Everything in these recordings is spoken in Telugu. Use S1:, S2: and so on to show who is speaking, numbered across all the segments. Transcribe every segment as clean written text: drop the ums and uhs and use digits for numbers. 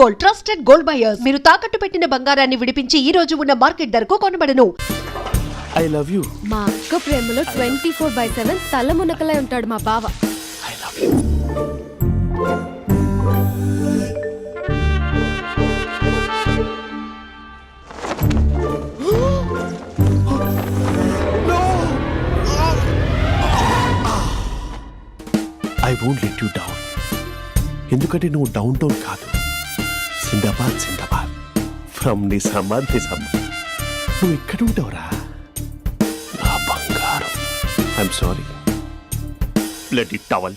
S1: Gold, trusted gold buyers. మీరు తాకట్టు పెట్టిన బంగారాన్ని విడిపించి ఈ రోజు ఉన్న మార్కెట్ ధరకు కొనబడను.
S2: I love you.
S3: మా అక్క ప్రేమలో 24/7 తల మునకలై ఉంటాడు మా బావ.
S2: I love you. I won't let you down. ఎందుకంటే నువ్వు డౌన్ టౌన్ కాదు, జిందాబాద్ జిందాబాద్ ఫ్రమ్ నిజామాబాద్ నిజామాబాద్. నువ్వు ఇక్కడ ఉంటావురా నా బంగారం. I'm sorry. Let it towel.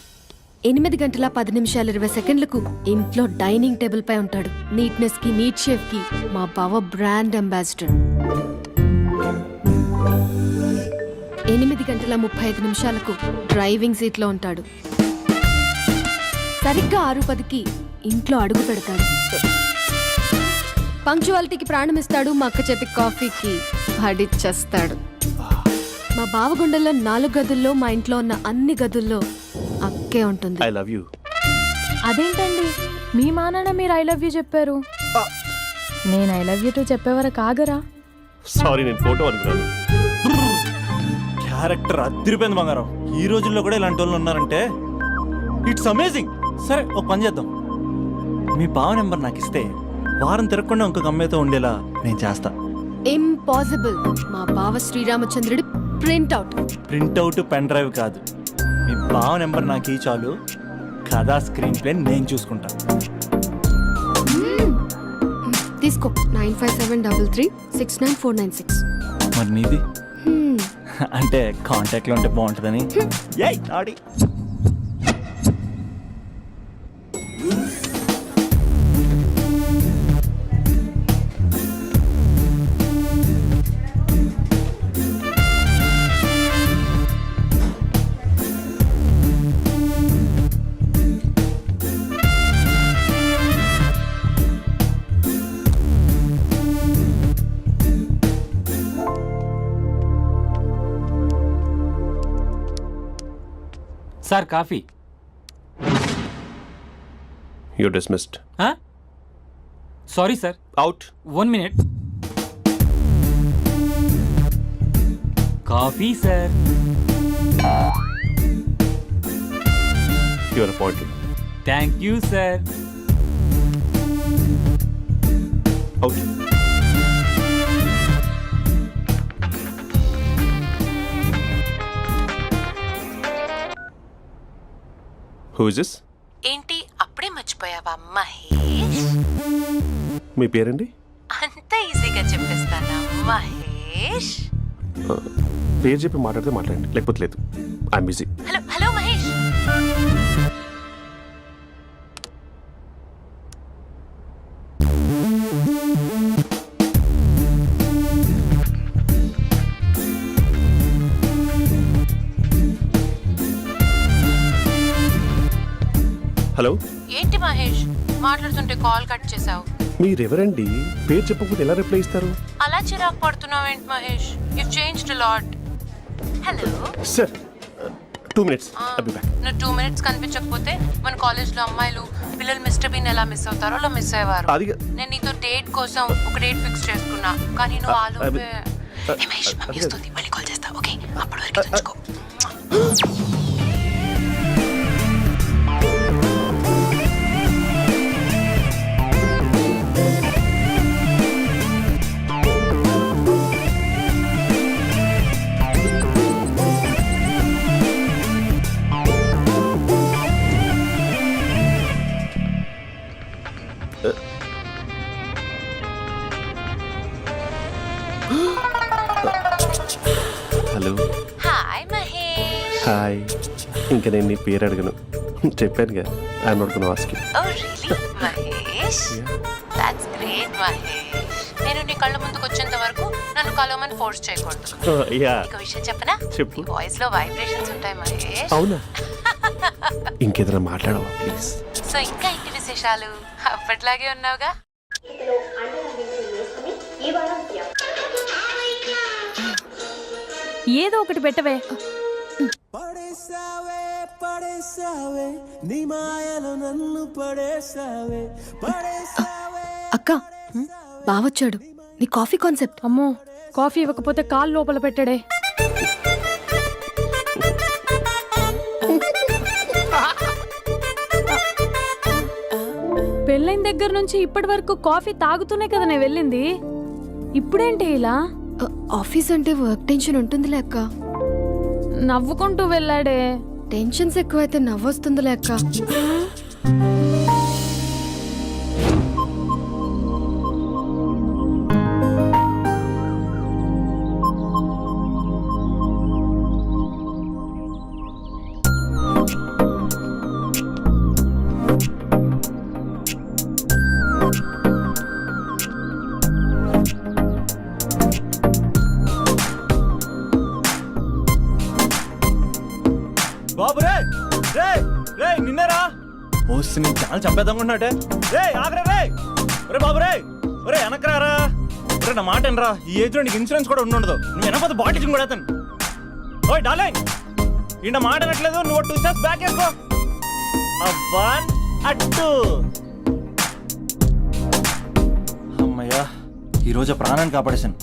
S3: 8 గంటల 10 నిమిషాలు 20 సెకండ్లకు ఇంట్లో డైనింగ్ టేబుల్ పై ఉంటాడు. నీట్నెస్ కి, నీట్ షేఫ్ కి మా బావ బ్రాండ్ అంబాసిడర్. 8 గంటల 35 నిమిషాలకు డ్రైవింగ్ సీట్ లో ఉంటాడు. సరిగ్గా 6:10కి ఇంట్లో అడుగు పెడతాడు. పంక్చువాలిటీకి ప్రాణం ఇస్తాడు. మా అక్క చేతి కాఫీకి పడిచ్చేస్తాడు. మా బావ గుండెల్లో 4 గదుల్లో, మా ఇంట్లో ఉన్న అన్ని గదుల్లో అక్కే ఉంటుంది.
S2: I love you.
S4: అదేంటండి మీ మా నాన్న మీరు ఐ లవ్ యూ చెప్పారు, నేను ఐ లవ్ యూ టు చెప్పేవరకు ఆగరా?
S2: సారీ, నేను ఫోటో అనుకున్నాను.
S5: క్యారెక్టర్ అదిరిపోయింది బంగారం. ఈ రోజుల్లో కూడా ఇలాంటి వాళ్ళు ఉన్నారంటే ఇట్స్ అమేజింగ్. సరే, ఒక పని చేద్దాం. మీ బావ నెంబర్ నాకు ఇస్తే వారం తిరగకుండా ఇంకొక అమ్మాయితో ఉండేలా నేను చేస్తా.
S3: ఇంపాసిబుల్. మా బావ శ్రీరామచంద్రుడి
S5: ప్రింట్అవుట్ పెన్ డ్రైవ్ కాదు, మీ బావ నెంబర్ నాకు ఈ చాలు. కథా స్క్రీన్ ప్లే నేను చూసుకుంటా.
S3: తీసుకో. 9573369496.
S5: మరి నీది? అంటే కాంటాక్ట్లో ఉంటే బాగుంటుందని. ఏయ్ ఆడి.
S6: Sir coffee.
S2: You dismissed.
S6: Sorry sir.
S2: Out.
S6: 1 minute. Coffee sir.
S2: You are appointed.
S6: Thank you sir.
S2: Out. Who is this?
S7: ఏంటి అప్పుడే మర్చిపోయావా మహేష్?
S2: మీ పేరండి?
S7: అంత ఈజీగా చెప్పేస్తానా మహేష్?
S2: పేరు చెప్పి మాట్లాడితే మాట్లాడండి, లేకపోతే లేదు. I'm busy.
S7: Hello hello Mahesh.
S2: Hello.
S7: ఏంటి మహేష్ మాట్లాడుతుంటే కాల్ కట్ చేసావు?
S2: మీరెవరండి? పేరు చెప్పకపోతే ఎలా రిప్లై ఇస్తారు?
S7: అలా చిరాకు పడుతున్నావు ఏంటి Mahesh? You changed a lot. Hello
S2: sir, 2 minutes. I'll be back.
S7: నువ్వు 2 minutes కనిపించకపోతే మన కాలేజ్లో అమ్మాయిలు పిల్లలు మిస్టర్ బీన్ ఎలా మిస్ అవుతారో అలా మిస్ అయ్యేవారు. నేను నీతో డేట్ కోసం ఒక డేట్ ఫిక్స్ చేసుకున్నా, కానీ నువ్వు ఆలోపే. మహేష్ మమ్మీ వస్తుంది, మళ్ళీ కాల్ చేస్తా. ఓకే, అప్పటి వరకు ఉంచుకో.
S2: హలో.
S7: హాయ్ మహేష్.
S2: హాయ్. ఇంకా నేను నీ పేరు అడగను, చెప్పానుగా. I'm not gonna ask you.
S7: Oh really Mahesh? That's great Mahesh. నేను నీ కళ్ళ ముందుకు వచ్చేంత వరకు నన్ను కలవమని ఫోర్స్ చేయకూడదు.
S2: యా.
S7: ఒక విషయం చెప్పనా?
S2: చెప్పు.
S7: నీ వాయిస్ లో వైబ్రేషన్స్ ఉంటాయి మహేష్.
S2: అవునా? ఇంకేదైనా మాట్లాడవా ప్లీజ్?
S7: సో ఇంకా ఇంటి విశేషాలు అప్పట్లాగే ఉన్నావుగా?
S4: ఏదో ఒకటి పెట్టవే.
S8: పడేసావే పడేసావే నీ మాయలో నన్ను పడేసావే పడేసావే
S3: అక్క బావొచ్చాడు. నీ కాఫీ కాన్సెప్ట్.
S4: అమ్మో కాఫీ ఇవ్వకపోతే కాలు లోపల పెట్టాడే. పెళ్ళైన దగ్గర నుంచి ఇప్పటి వరకు కాఫీ తాగుతూనే కదా నేను వెళ్ళింది. ఇప్పుడేంటి ఇలా?
S3: ఆఫీస్ అంటే వర్క్ టెన్షన్ ఉంటుందిలే అక్క.
S4: నవ్వుకుంటూ వెళ్ళాడే.
S3: టెన్షన్స్ ఎక్కువైతే నవ్వొస్తుందిలే అక్క.
S5: బాబు రే రే రే నిన్నరా వస్తే నేను చాలా చంపేద్దామనుకున్నాటే. రే ఆగరా రే. ఒరే బాబు రే. ఒరే వెనకరారా. ఒరే నా మాట వినరా. ఈ ఏజ్ లో నీకు ఇన్సూరెన్స్ కూడా ఉండదు. నువ్వు వెనకపోతే బాటిల్ కూడా అతను. ఓయ్ డార్లింగ్ ఈ నా మాట వినట్లేదు. నువ్వు 2 స్టెప్స్ బ్యాక్ వేసుకో. 1 2. అమ్మయ్యా ఈరోజు ప్రాణాన్ని కాపాడేశాను.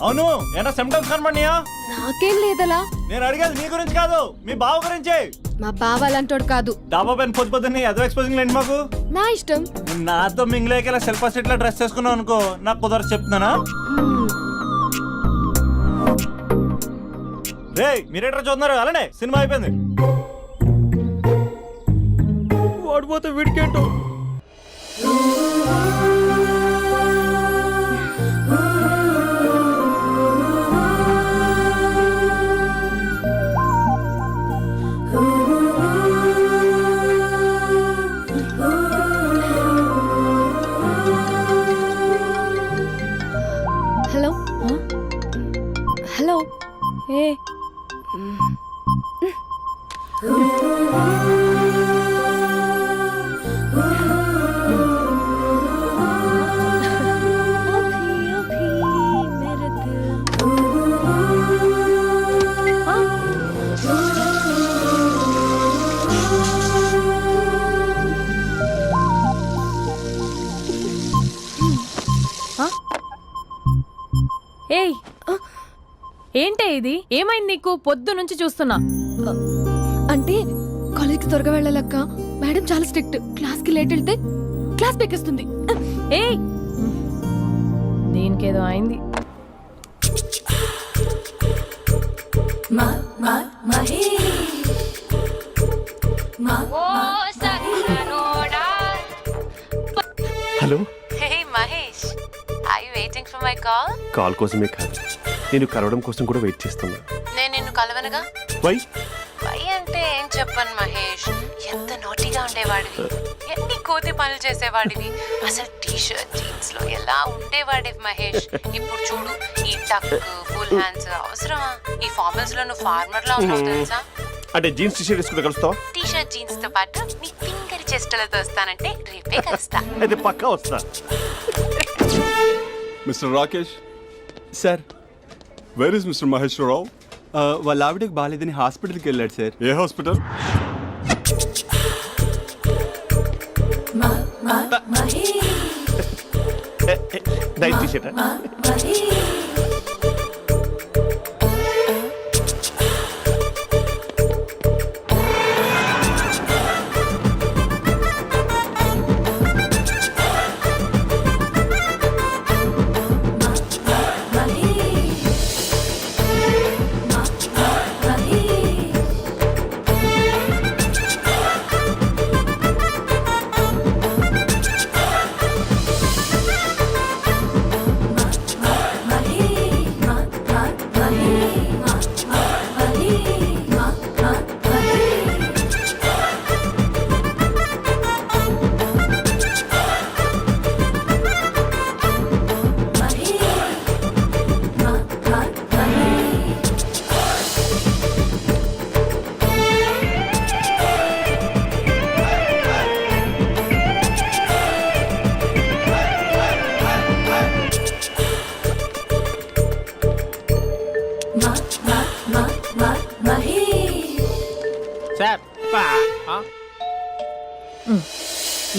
S5: అవును ఏనా సిమ్టమ్స్ కనబడినాయా?
S3: నాకేం లేదలా.
S5: నేను అడిగేది మీ గురించి కాదు, మీ బావ గురించి.
S3: మా బావ అలాంటోడు కాదు.
S5: డాబా పైన పొద్దు పొద్దున్నే ఎదో ఎక్స్పోజింగ్ లేండి మాకు.
S3: నా ఇష్టం.
S5: నాతో మింగిలేక ఇలా సెల్ఫా సెట్ లా డ్రెస్ చేసుకున్నావు అనుకో నాకు కుదరదు చెప్తున్నానా. రే మీరేట్రా చూస్తున్నారు అలానే సినిమా అయిపోయింది. వాడిపోతే వీడికేంటో.
S3: Hello hello.
S4: ఏ ఏయ్ ఏంటే ఇది? ఏమైంది నీకు? పొద్దు నుంచి చూస్తున్నా.
S3: అంటే కాలేజ్కి త్వరగా వెళ్ళాలక్క. మేడం చాలా స్ట్రిక్ట్. క్లాస్కి లేట్ వెళ్తే క్లాస్ బెక్కేస్తుంది.
S4: ఏయ్ దీనికేదో అయింది.
S2: Hello
S7: hey Mahesh, are you waiting for my call?
S2: Call కోసమే కాదు, నేను కలవడం కోసం కూడా వెయిట్ చేస్తున్నా.
S7: నేను నిన్ను కలవనుగా.
S2: వై
S7: వై అంటే ఏం చెప్పను మహేష్. ఎంత నోటిగా ఉండేవాడివి, ఎన్ని కోతి పనులు చేసేవాడివి, అసలు టీ షర్ట్ జీన్స్ లో ఎలా ఉండేవాడివి మహేష్. ఇప్పుడు చూడు ఈ టక్ ఫుల్ హ్యాండ్స్ అవసరమా? ఈ ఫార్మల్స్ లో నువ్వు ఫార్మర్ లా ఉన్నావు తెలుసా?
S2: అంటే జీన్స్ టీషర్ట్ వేసుకుంటే కలుస్తావా?
S7: టీ షర్ట్ జీన్స్ తో పాటు నీ ఫింగర్ చెస్టలతో వస్తానంటే రేపే కలుస్తా.
S2: అయితే పక్కా వస్తా.
S8: Mister Rakesh,
S9: sir
S8: where is mister Maheshwararao?
S9: వాళ్ళ ఆవిడకి బాగాలేదని హాస్పిటల్కి వెళ్ళాడు సార్.
S8: ఏ హాస్పిటల్?
S2: Night t-shirt.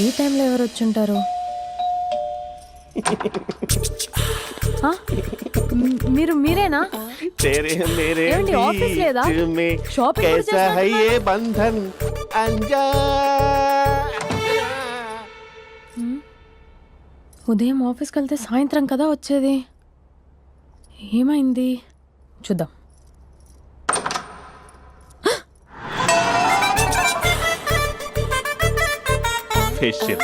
S4: ఈ టైంలో ఎవరు వచ్చుంటారు? ఆ? మీరేనా
S2: तेरे मेरे
S4: ఏమండి, ఆఫీస్ లేదా?
S2: बीच में
S4: షాపింగ్ కూడా
S2: कैसा है
S4: చేస్తున్నట్టున్నారు?
S2: ये बंधन अंजा
S4: ఉదయం ఆఫీస్కి వెళ్తే సాయంత్రం కదా వచ్చేది. ఏమైంది చూద్దాం.
S2: फेशियल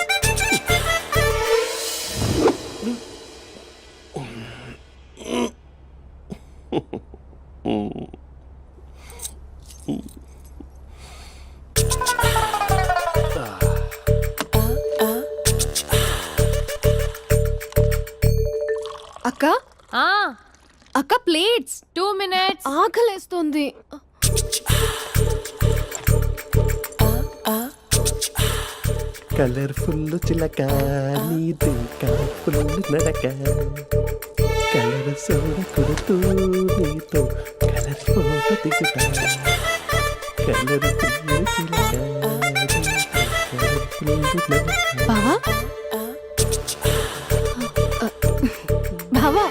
S3: అక్క
S4: ఆ,
S3: అక్క ప్లేట్స్
S4: 2 minutes.
S3: ఆకలేస్తుంది.
S2: కలర్ఫుల్ చిలక నీది కలర్ఫుల్ నడక కలర్ సోడ కొడుతూ నీతో కలర్ ఫోటో దిగుతా కలర్ఫుల్ చిలక కలర్ఫుల్ నడక.
S3: బావా బావా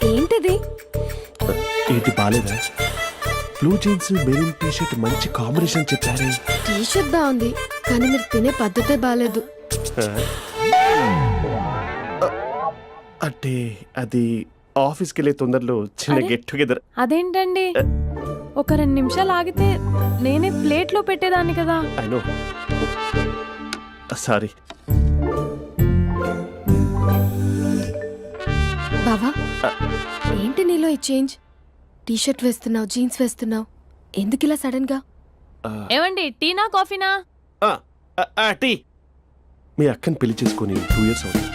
S3: ఏంటిది?
S2: ఏంటి బాలేదా? Blue jeans maroon T shirt మంచి కాంబినేషన్ చెప్పారే.
S3: టీ షర్ట్ బాగుంది కానీ మీరు తినే పద్ధతే బాగాలేదు.
S2: అంటే అది ఆఫీస్కి వెళ్ళే తొందరలో చిన్న
S4: అరే?
S2: Get together.
S4: అదేంటండి, ఒక 2 నిమిషాలు ఆగితే నేనే ప్లేట్లో పెట్టేదాన్ని కదా.
S2: I know, sorry.
S3: బావా ఏంటి నీలో ఈ చేంజ్? టీ షర్ట్ వేస్తున్నావు, జీన్స్ వేస్తున్నావు, ఎందుకు ఇలా సడన్ గా?
S4: ఏమండి, టీనా కాఫీనా?
S2: టీ. మీ అక్కని పెళ్లి చేసుకొని 2 years అవుతుంది.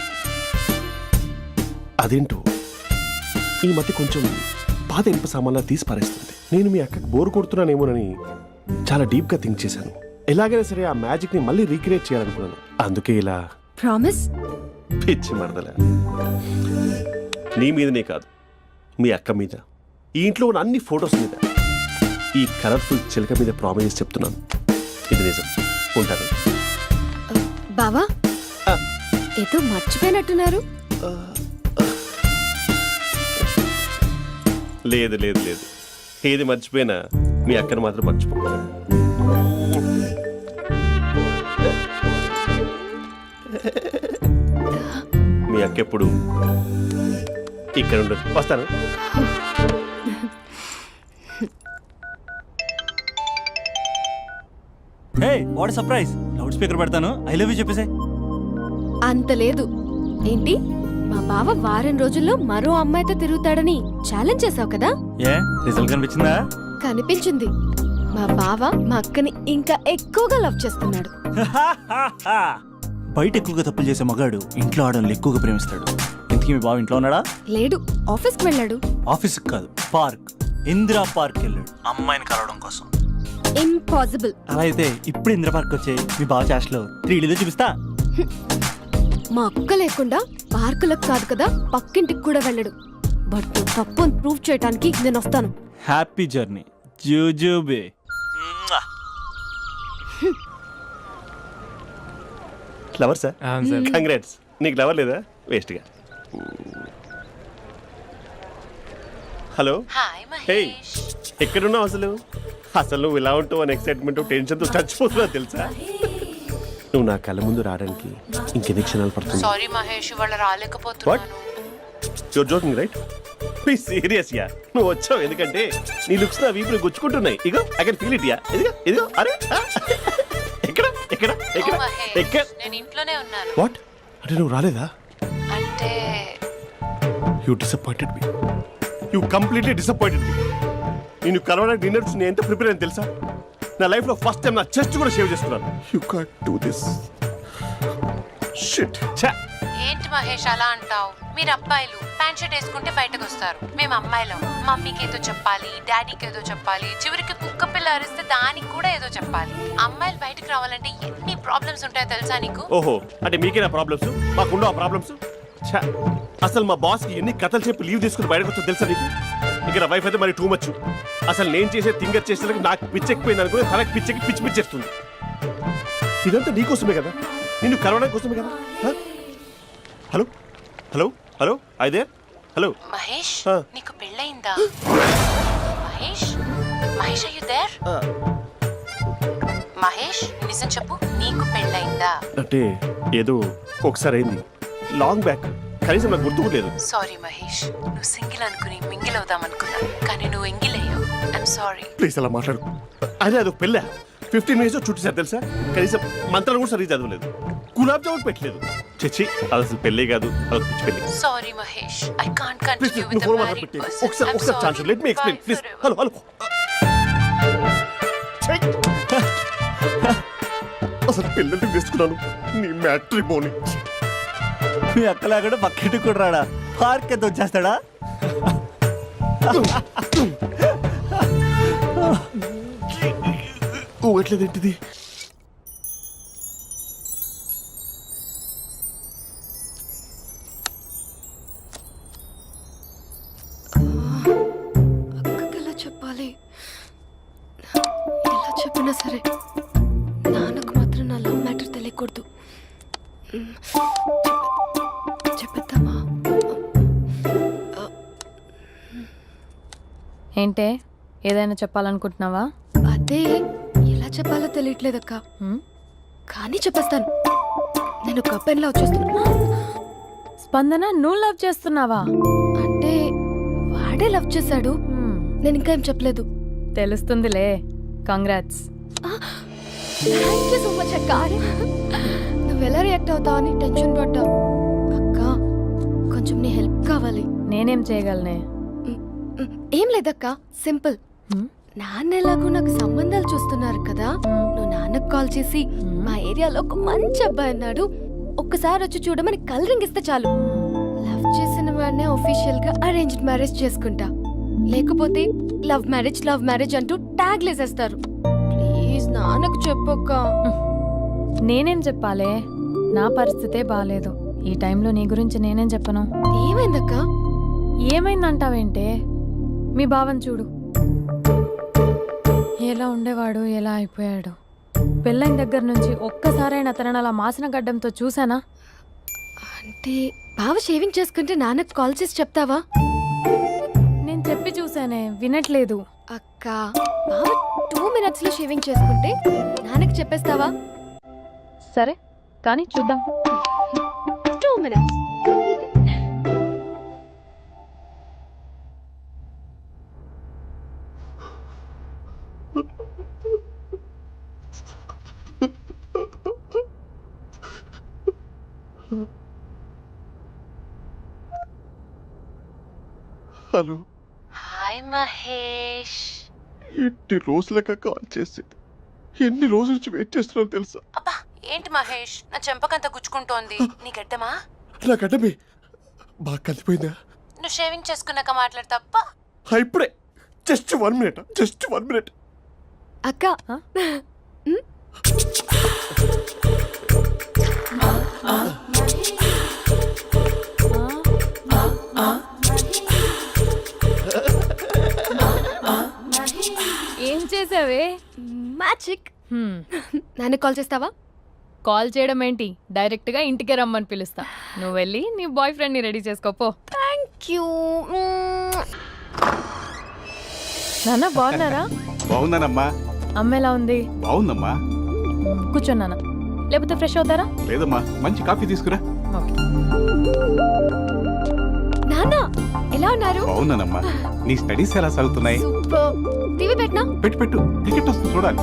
S2: అదేంటో ఈ మధ్య కొంచెం పాత ఇనుప సామాన్లా తీసి పారేస్తుంది. నేను మీ అక్కకి బోర్ కొడుతున్నానేమోనని చాలా డీప్ గా థింక్ చేశాను. ఎలాగైనా సరే ఆ మ్యాజిక్ ని మళ్ళీ రీక్రియేట్ చేయాలనుకున్నాను. అందుకే ఇలా
S3: ప్రామిస్?
S2: పిచ్చి మరదల. నీ మీదనే కాదు, మీ అక్క మీద, ఈ ఇంట్లో ఉన్న అన్ని ఫొటోస్ మీద, ఈ కలర్ఫుల్ చిలక మీద ప్రామిస్ చెప్తున్నాను. ఇది నిజం. ఉంటాను.
S3: బావా
S2: ఆ.
S3: ఏదో మర్చిపోయినట్టున్నారు.
S2: లేదు లేదు లేదు, ఏది మర్చిపోయినా మీ అక్కను మాత్రం మర్చిపో. మీ అక్క ఎప్పుడు ఇక్కడ ఉండదు. వస్తాను.
S5: Hey what surprise. Loud speaker పెడతాను, ఐ లవ్ యూ చెప్పేసే.
S3: అంత లేదు. ఏంటి, మా బావ వారం రోజుల్లో మరో అమ్మాయితో తిరుగుతాడని ఛాలెంజ్ చేసావు కదా?
S5: ఏ రిజల్ట్ కనిపించిందా?
S3: కనిపించింది. మా బావ మా అక్కని ఇంకా ఎక్కువగా లవ్ చేస్తున్నాడు.
S5: బయట ఎక్కువగా తప్పులు చేసే మగాడు ఇంట్లో ఆడవాళ్ళు ఎక్కువగా ప్రేమిస్తాడు. ఇంతకీ మీ బావ ఇంట్లో ఉన్నాడా?
S3: లేడు, ఆఫీస్కి వెళ్ళాడు.
S5: ఆఫీస్కి కాదు, పార్క్, ఇందిరా పార్క్ వెళ్ళాడు అమ్మాయిని కలవడం కోసం.
S3: ఇంపాసిబుల్.
S5: అలా అయితే ఇప్పుడు ఇందిరా పార్క్ వచ్చే మీ బావ చాష్లో 3Dలో చూపిస్తా.
S3: మా అక్క లేకుండా పార్కులకు కాదు కదా పక్కింటికి కూడా వెళ్ళడు. బట్ నువ్వు తప్పు అని ప్రూవ్ చేయడానికి నేను వస్తాను.
S5: హ్యాపీ జర్నీ జూజూబే.
S2: Lover sir, congrats. నీకు లవర్ లేదా? వేస్ట్గా. హలో.
S7: Hi
S2: hey,
S7: Mahesh.
S2: ఎక్కడున్నావు అసలు? అసలు నువ్వు ఇలా ఉంటావు అని ఎక్సైట్మెంట్ టెన్షన్తో చచ్చిపోతున్నా తెలుసా? నువ్వు నా కళ్ళ ముందు రావడానికి ఇంకెన్ని క్షణాలు పడుతుంది?
S7: సారీ మహేష్, ఇవాళ రాలేకపోతున్నాను.
S2: Your joking right? Be serious yeah. నువ్వు వచ్చావు ఎందుకంటే నీ లుక్స్ నా వీపుని గుచ్చుకుంటున్నాయి. ఇగో I can feel it yeah. ఇదిగో ఇదిగో. అరే ఎక్కడ ఎక్కడ ఎక్కడ
S7: ఓ మహేష్,
S2: ఎక్కడ?
S7: నేను ఇంట్లోనే ఉన్నాను.
S2: వాట్? అంటే నువ్వు రాలేదా?
S7: అంటే
S2: you disappointed me. You completely disappointed me. నేను కలవడానికి డిన్నర్స్ నేను ఎంత ప్రిపేర్ అని తెలుసా? నా లైఫ్లో ఫస్ట్ టైం నా చెస్ట్ కూడా సేవ్ చేసుకున్నాను. You can't do this shit.
S7: ఏంటి మహేష్ అలా అంటావు? మీరు అబ్బాయిలు ప్యాంట్ షర్ట్ వేసుకుంటే బయటకు వస్తారు. మేము అమ్మాయిలం మమ్మీకి ఏదో చెప్పాలి, డాడీకి ఏదో చెప్పాలి, చివరికి కుక్క పిల్ల అరిస్తే దానికి కూడా ఏదో చెప్పాలి. అమ్మాయిలు బయటకు రావాలంటే ఎన్ని ప్రాబ్లమ్స్ ఉంటాయో తెలుసా నీకు?
S2: ఓహో, అంటే మీకేనా ప్రాబ్లమ్స్? మాకుండా ప్రాబ్లమ్స్? అసలు మా బాస్కి ఎన్ని కథలు చెప్పి లీవ్ తీసుకుని బయటకు వచ్చా తెలుసా నీకు? ఇక నా వైఫ్ అయితే మరి టూ మచ్. అసలు నేను చేసే థింగర్ చేసేందుకు నాకు పిచ్చెక్కిపోయింది అనుకుని తనకి పిచ్చెక్కి పిచ్చి పిచ్చేస్తుంది. ఇదంతా నీకోసమే కదా, నిన్ను కలవడం కోసమే కదా. హలో హలో హలో అయితే హలో
S7: మహేష్
S2: Huh?
S7: నీకు పెళ్ళయిందా మహేష్ మహేష్ అయ్యూ దేర్ మహేష్ నిజం చెప్పు నీకు పెళ్ళయిందా
S2: అంటే ఏదో ఒకసారి అయింది లాంగ్ బ్యాక్ కనీసం నాకు గుర్తు కూడా లేదు.
S7: సారీ మహేష్ నువ్వు సింగిల్ అనుకుని మింగిల్ అవుదాం అనుకున్నా కానీ నువ్వు ఎంగిల్ అయ్యావు ఐఎమ్ సారీ
S2: ప్లీజ్ అలా మాట్లాడు. అదే అదొక పెళ్ళ 15 మినిట్స్ చుట్టేసారు తెలుసా. కనీసం మంత్రాలు కూడా సరిగ్గా చదవలేదు, గులాబ్ జామున్ పెట్టలేదు. చచ్చి అది అసలు పెళ్ళే కాదు, అదొక పిచ్చి పెళ్ళి.
S7: Sorry Mahesh I can't
S2: please
S7: continue
S2: నువ్వు
S7: విత్
S2: ఫోన్
S7: ద
S2: మాట్లాడి
S7: మ్యారీడ్
S2: పెట్టి
S7: పర్సన్
S2: ఒకసారి chance let me explain please. Hello hello అసలు పెళ్ళంటే వేసుకున్నాను నీ మ్యాట్రీ బోని.
S5: మీ అక్కలా కూడా పక్కింటి కూడా రాడా, పార్క్ ఎంత వచ్చేస్తాడా?
S2: ఊగట్లేదేంటిది?
S3: అక్కకి ఎలా చెప్పాలి? ఎలా చెప్పినా సరే నాన్నకు మాత్రం నా లవ్ మ్యాటర్ తెలియకూడదు. చెప్పేద్దామా?
S4: ఏంటే ఏదైనా చెప్పాలనుకుంటున్నావా?
S3: అదే ఎలా చెప్పాలో తెలియట్లేదక్క,
S4: హ్మ్?
S3: కానీ చెప్పేస్తాను. నేను ఒక అబ్బాయిని లవ్ చేస్తున్నా.
S4: స్పందన నువ్వు లవ్ చేస్తున్నావా?
S3: అంటే వాడే లవ్ చేశాడు,
S4: హ్మ్,
S3: నేను ఇంకా ఏం చెప్పలేదు.
S4: తెలుస్తుందిలే. Congrats.
S3: Thank you so much అక్క. నువ్వు ఎలా రియాక్ట్ అవుతావు అని టెన్షన్ పడ్డావు. అక్క కొంచెం నీ హెల్ప్ కావాలి.
S4: నేనేం చేయగలనే?
S3: ఏం లేదక్క, సింపుల్.
S4: హ్మ్?
S3: నాన్న ఎలాగో నాకు సంబంధాలు చూస్తున్నారు కదా, నువ్వు నాన్నకు కాల్ చేసి మా ఏరియాలో ఒక మంచి అబ్బాయి అన్నాడు, ఒక్కసారి వచ్చి చూడమని కలరింగ్ ఇస్తే చాలు. లవ్ చేసిన వాడినే ఒఫీషియల్ గా అరేంజ్డ్ మ్యారేజ్ చేసుకుంటా. లేకపోతే లవ్ మ్యారేజ్ అంటూ ట్యాగ్ లేసేస్తారు. ప్లీజ్ నాన్నకు చెప్పక్క.
S4: నేనేం చెప్పాలే? నా పరిస్థితే బాలేదు. ఈ టైంలో నీ గురించి నేనేం చెప్పను?
S3: ఏమైందక్క?
S4: ఏమైందంటావేంటే? మీ భావం చూడు, ఎలా ఉండేవాడు, ఎలా అయిపోయాడు. పెళ్ళైన దగ్గర నుంచి ఒక్కసారైనా తనని అలా మాసిన గడ్డంతో చూసానా?
S3: అంటే బావ షేవింగ్ చేసుకుంటే నాన్నకు కాల్ చేసి చెప్తావా?
S4: నేను చెప్పి చూసానే, వినట్లేదు.
S3: అక్క బావ 2 minutes లో షేవింగ్ చేసుకుంటే నాన్నకి చెప్పేస్తావా?
S4: సరే కానీ చూద్దాం.
S3: 2 minutes.
S2: Hello
S7: hi Mahesh.
S2: ఎన్ని రోజులుగా కాల్ చేసేది, ఎన్ని రోజుల నుంచి వెయిట్ చేస్తున్నాను తెలుసా?
S7: అబ్బా ఏంటి మహేష్ నా చెంపకంత గుచ్చుకుంటోంది, నీ గడ్డమా?
S2: నా గడ్డమే బాగా కలిపోయిందా?
S7: నువ్వు షేవింగ్ చేసుకున్నాక మాట్లాడు తప్ప.
S2: ఇప్పుడే జస్ట్ 1 minute.
S3: అక్క
S4: ఏం చేసావే?
S3: మ్యాజిక్.
S4: హ్మ్,
S3: నాన్నకు కాల్ చేస్తావా?
S4: కాల్ చేయడం ఏంటి, డైరెక్ట్ గా ఇంటికే రమ్మని పిలుస్తా. నువ్వు వెళ్ళి నీ బాయ్ ఫ్రెండ్ ని రెడీ చేసుకోపో.
S3: Thank you.
S4: నాన్న బాగున్నారా?
S9: బాగున్నానమ్మా.
S4: అమ్మ ఎలా ఉంది?
S9: బాగుందమ్మా.
S4: కూర్చోన్నానా, లేకపోతే ఫ్రెష్ అవుతారా?
S9: లేదమ్మా, మంచి కాఫీ తీసుకురా.
S4: ఓకే.
S3: నాన్న ఎలా ఉన్నారు?
S9: బాగున్నానమ్మా. నీ స్టడీస్ ఎలా సాగుతున్నాయి?
S3: సూపర్. టీవీ పెట్టనా?
S9: పెట్టు టికెట్ వస్తుంది చూడాలి.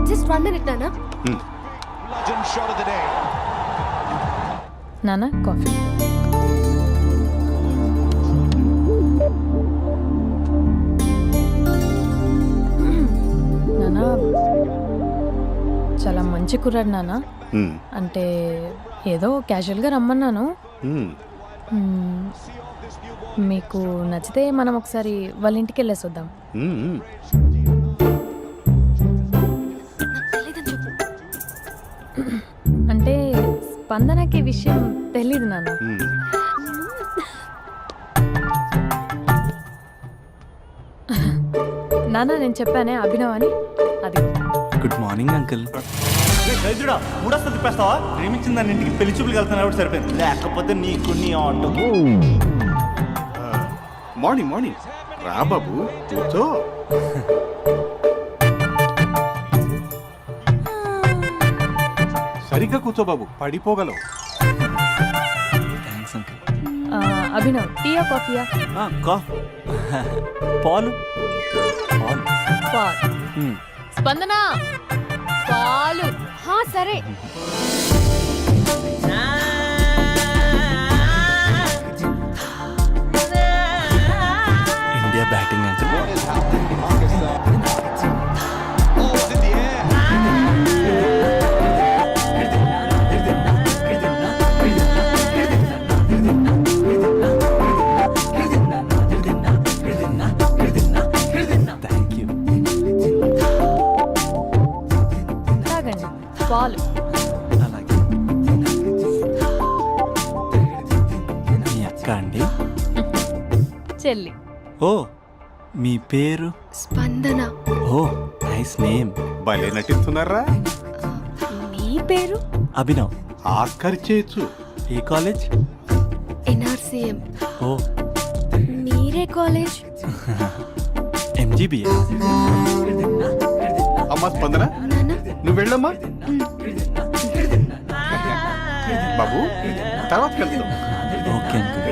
S3: జస్ట్ 1 minute నాన్న.
S4: నాన్న కాఫీ. నాన్న చాలా మంచి కుర్రాడు నాన్న. అంటే ఏదో క్యాజువల్గా రమ్మన్నాను. మ్మ్. మీకు నచ్చితే మనం ఒకసారి వాళ్ళ ఇంటికి వెళ్ళేసి వద్దాం.
S3: తెలీదని చెప్పు.
S4: అంటే స్పందనకి ఈ విషయం తెలీదు నాన్న. నాన్న నేను చెప్పానే అభినవ్ అని, అది.
S5: Good morning uncle. రైతుడా మూడొస్తా తిప్పేస్తావా? ప్రేమించిన దాన్ని ఇంటికి పెళ్లి చూపులకు వెళ్తాను కాబట్టి సరిపోయింది, లేకపోతే నీకు నీ ఆటో.
S9: మార్నింగ్ మార్నింగ్ రా బాబు కూర్చో. సరిగ్గా కూర్చో బాబు, పడిపోగలవు.
S5: Thanks uncle.
S4: అభినవ్ టీయా కాఫీయా?
S5: పాలు పాలు.
S4: పాల్. స్పందన పాలు.
S3: హా సరే.
S5: India batting uncle. Thank you.
S4: తాగండి పాలు.
S5: అలాగే. మీ అక్క అండి?
S4: చెల్లి.
S5: ఓ మీ పేరు?
S3: స్పందన.
S5: ఓ నైస్ నేమ్.
S9: భలే నటిస్తున్నారా?
S3: మీ పేరు?
S5: అభినవ్.
S9: ఆస్కర్ చేయొచ్చు.
S5: ఏ కాలేజ్?
S3: ఎన్ఆర్సీఎం.
S5: ఓ
S3: మీరే కాలేజ్?
S5: ఎంజీబీఏ.
S9: అమ్మా స్పందన
S3: నాన్న
S9: నువ్వు వెళ్ళమ్మా. బాబు తర్వాత కలుద్దాం.
S5: Okay uncle.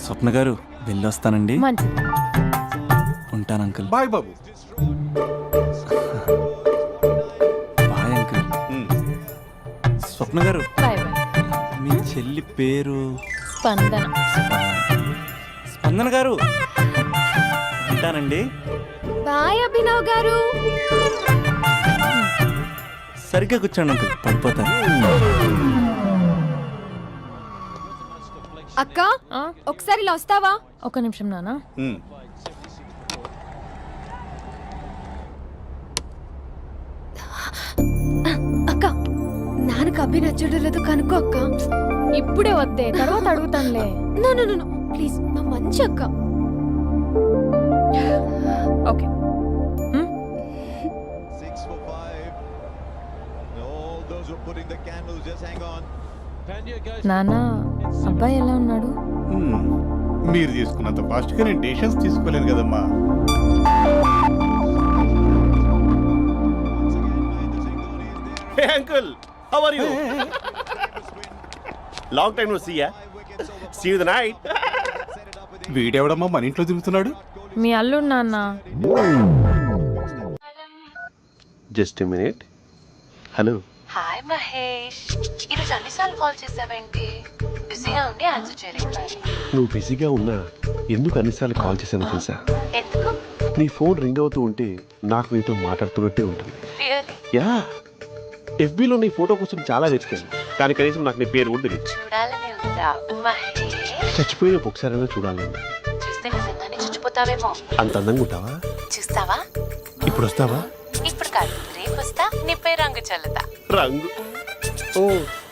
S5: స్వప్న గారు వెళ్ళొస్తానండి.
S4: మంచిది.
S5: ఉంటాను అంకుల్.
S9: బాయ్ బాబు.
S5: Bye uncle. స్వప్న గారు
S4: బాయ్ బాయ్.
S5: మీ చెల్లి పేరు?
S4: స్పందన.
S5: స్పందన గారు ఉంటానండి.
S3: బాయ్ అభినవ్ గారు.
S5: సరిగ్గా కూర్చోండి అంకుల్, పడిపోతాను.
S3: అక్క ఒకసారి ఇలా వస్తావా?
S4: ఒక నిమిషం నాన్న.
S3: అక్క నాన్నకు అభి నచ్చడం లేదో కనుక్కో అక్క.
S4: ఇప్పుడే వద్దే, తర్వాత అడుగుతానులే.
S3: నో నో నో ప్లీజ్, మా మంచి అక్క.
S4: ఓకే. నాన్న అబ్బాయి ఎలా ఉన్నాడు?
S9: మీరు తీసుకున్నంత ఫాస్ట్గా నేను డెసిషన్స్ తీసుకోలేను కదమ్మా.
S2: Hey uncle, how are you? Long time no see ya. See you the night.
S9: వీడెవడమ్మా మన ఇంట్లో తిరుగుతున్నాడు?
S4: మీ అల్లుడు నాన్న.
S2: Just a minute. Hello.
S7: Hi Mahesh, ఈరోజు అన్నిసార్లు కాల్ చేసావేంటి? బిజీగా ఉండి ఆన్సర్ చేయలేదు.
S2: నువ్వు బిజీగా ఉన్నా ఎందుకు అన్నిసార్లు కాల్ చేశాను తెలుసా?
S7: ఎందుకు?
S2: నీ ఫోన్ రింగ్ అవుతూ ఉంటే నాకు నీతో మాట్లాడుతున్నట్టే ఉంటుంది.
S7: రియల్లీ?
S2: యా, ఎఫ్బీలో నీ ఫోటో కోసం చాలా వెతికాను, కానీ కనీసం నాకు నీ పేరు కూడా తెలియదు.
S7: చూడాలని ఉందా మహేష్?
S2: చచ్చిపోయిన ఒకసారైనా చూడాలి.
S7: చూస్తే నిజంగానే చచ్చిపోతావేమో.
S2: అంత అందంగా ఉంటావా?
S7: చూస్తావా?
S2: ఇప్పుడు వస్తావా?
S7: ఇప్పుడు కాదు, రేపు వస్తా, నీపై రంగు చల్లుతా.
S2: రంగు? ఓ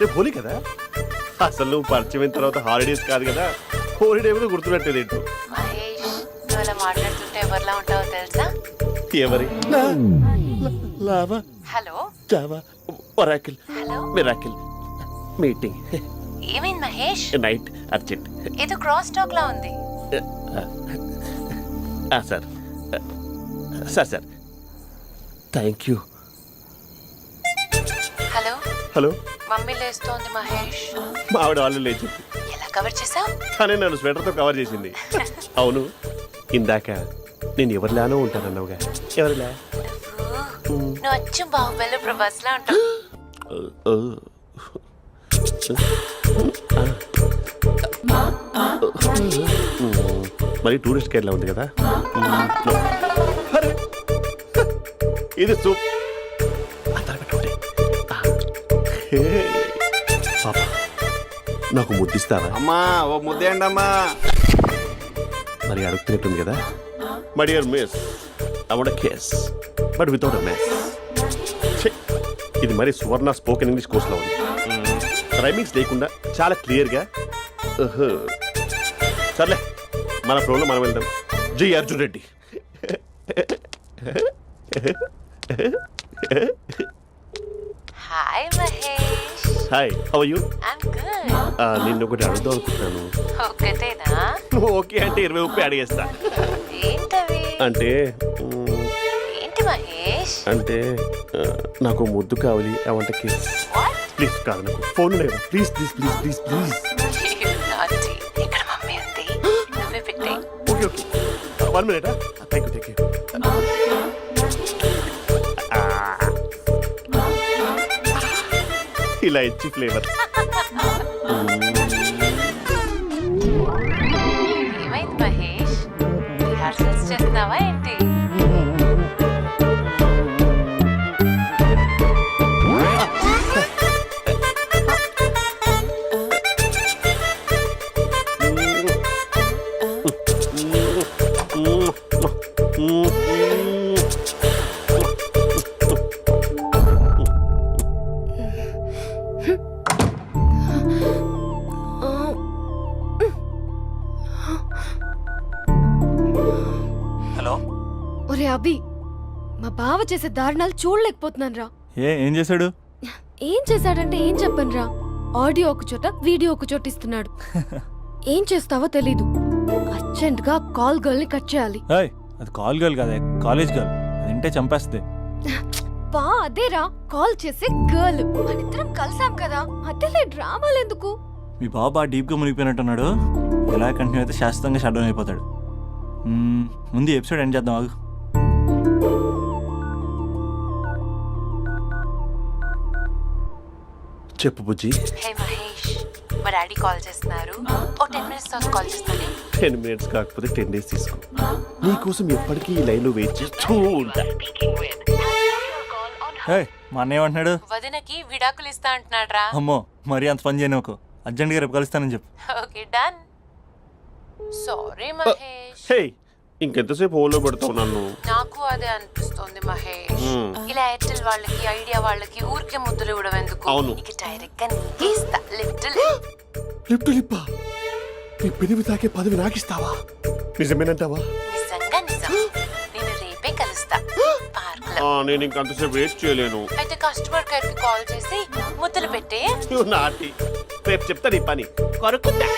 S2: రేపు హోలీ కదా. అసలు నువ్వు పరిచయం తర్వాత హాలిడేస్ కాదు కదా, హోలిడే కూడా గుర్తుపెట్టేది ఏంటో.
S7: మహేష్, నువ్వు అలా మాట్లాడుతుంటే ఎవరిలా ఉంటావో తెలుసా?
S2: ఎవరి? Lava,
S7: hello
S2: java, oracle,
S7: hello,
S2: miracle, meeting,
S7: ఏమైంది మహేష్?
S2: Night, urgent.
S7: ఏదో క్రాస్ టాక్ లా ఉంది.
S2: Sir sir sir thank you.
S7: Hello
S2: hello,
S7: mummy లేస్తోంది మహేష్.
S2: మా ఆవిడ వాళ్ళు లేచి
S7: ఎలా కవర్ చేసావు?
S2: కానీ నన్ను స్వెటర్తో కవర్ చేసింది. అవును, ఇందాక నేను ఎవరిలానో ఉంటానన్నావుగా, ఎవరిలా?
S7: నువ్వు అచ్చం బాహుబలి ప్రభాస్ లా ఉంటావు.
S2: మరి టూరిస్ట్ గైడ్లా ఉంది కదా. అరే, ఇది సూప్. పాప, నాకు ముద్దిస్తావా?
S9: అమ్మా ఓ ముద్దేయండి అమ్మా.
S2: మరి అడుగుతున్నట్టుంది కదా. My dear miss, I want kiss but without a mess. ఇది మరి సువర్ణ స్పోకెన్ ఇంగ్లీష్ కోర్సులో ఉంది. రైమింగ్స్ లేకుండా చాలా క్లియర్గా. సర్లే, మన ప్రోలో మనం వెళ్దాం. జై Arjun Reddy. Hi how you
S7: I'm good.
S2: నిన్ను ఒకటి అడుగుదాం అనుకుంటున్నాను.
S7: ఒకటేనా?
S2: నువ్వు ఓకే అంటే 20 అడిగేస్తా.
S7: ఏంటవి?
S2: అంటే
S7: ఏంటి మహేష్?
S2: అంటే నాకు ముద్దు కావాలి అవంటకి.
S7: What?
S2: ప్లీజ్ కాదు నాకు ఫోన్ లేదు. Please please please please please.
S7: You naughty. ఇక్కడ మమ్మీ ఉంది. నువ్వే పెట్టే.
S2: Okay okay 1 minute. Thank you ఇలా ఇచ్చి ఫ్లేవర్.
S7: ఏమైంది మహేష్? రిహార్సల్స్ చేస్తున్నావా ఏంటి?
S5: హలో.
S3: ఒరే అభి, మా బావ చేసే దారుణాలు చూడలేకపోతున్నాను రా.
S5: ఏం చేశాడు?
S3: ఏం చేశాడంటే ఏం చెప్పను రా. ఆడియో ఒక చోట వీడియో ఒక చోట ఇస్తున్నాడు. ఏం చేస్తావో తెలీదు. అర్జెంట్ గా కాల్ గర్ల్ ని కట్ చేయాలి.
S5: ఏయ్, అది కాల్ గర్ల్ కాదే, కాలేజ్ గర్ల్. అది వింటే చంపేస్తుంది.
S3: బా అదేరా కాల్ చేసే గర్ల్. మనిద్దరం కలిసాం కదా, మధ్యలో డ్రామాలు ఎందుకు?
S5: మీ బాబు బాగా డీప్గా మునిగిపోయినట్టున్నాడు. ఎలా కంటిన్యూ అయితే శాశ్వతంగా షట్ డౌన్ అయిపోతాడు. ముందు ఎపిసోడ్ ఎండ్ చేద్దాం ఆగు.
S2: చెప్పు బుజ్జి.
S7: హే మహేష్, మా డాడీ కాల్ చేస్తున్నారు. ఓ 10 minutes తర్వాత కాల్ చేస్తాను.
S2: 10 minutes కాకపోతే 10 days తీసుకో. నీకోసం ఎప్పటికీ ఈ లైన్లో వెయిట్ చేస్తూ ఉంటా.
S5: హే, మా అన్నయ్య ఏమంటున్నాడు?
S7: వదినకి విడాకులు ఇస్తా అంటున్నాడు రా.
S5: అమ్మో, మరీ అంత పని చేయను ఒక. అర్జెంట్గా రేపు కలుస్తానని చెప్పు.
S7: Okay done. సారీ మహేష్.
S2: హే, ఇంకెంతసేపు హోల్లో పెడతావు నన్ను?
S7: నాకు అదే అనిపిస్తుంది మహేష్. ఇలా ఎయిర్టెల్ వాళ్ళకి ఐడియా వాళ్ళకి ఊరికే ముద్దులు ఇవ్వడం ఎందుకు?
S2: అవును.
S7: ఇక డైరెక్ట్ గా నీకే ఇస్తా. లిటిల్
S2: లిప్ టు లిప్పా? నీ పెనివి తాకే పదవి నాకిస్తావా? నిజమేనంటావా?
S7: నిజంగా నిజం. నేను రేపే కలుస్తా పార్క్ లో.
S2: నేను ఇంకంతసేపు వెయిట్ చేయలేను.
S7: అయితే కస్టమర్ కేర్ కి కాల్ చేసి ముద్దులు పెట్టే.
S2: నాటి రేపు చెప్తా నీ పని. కొరకుందా?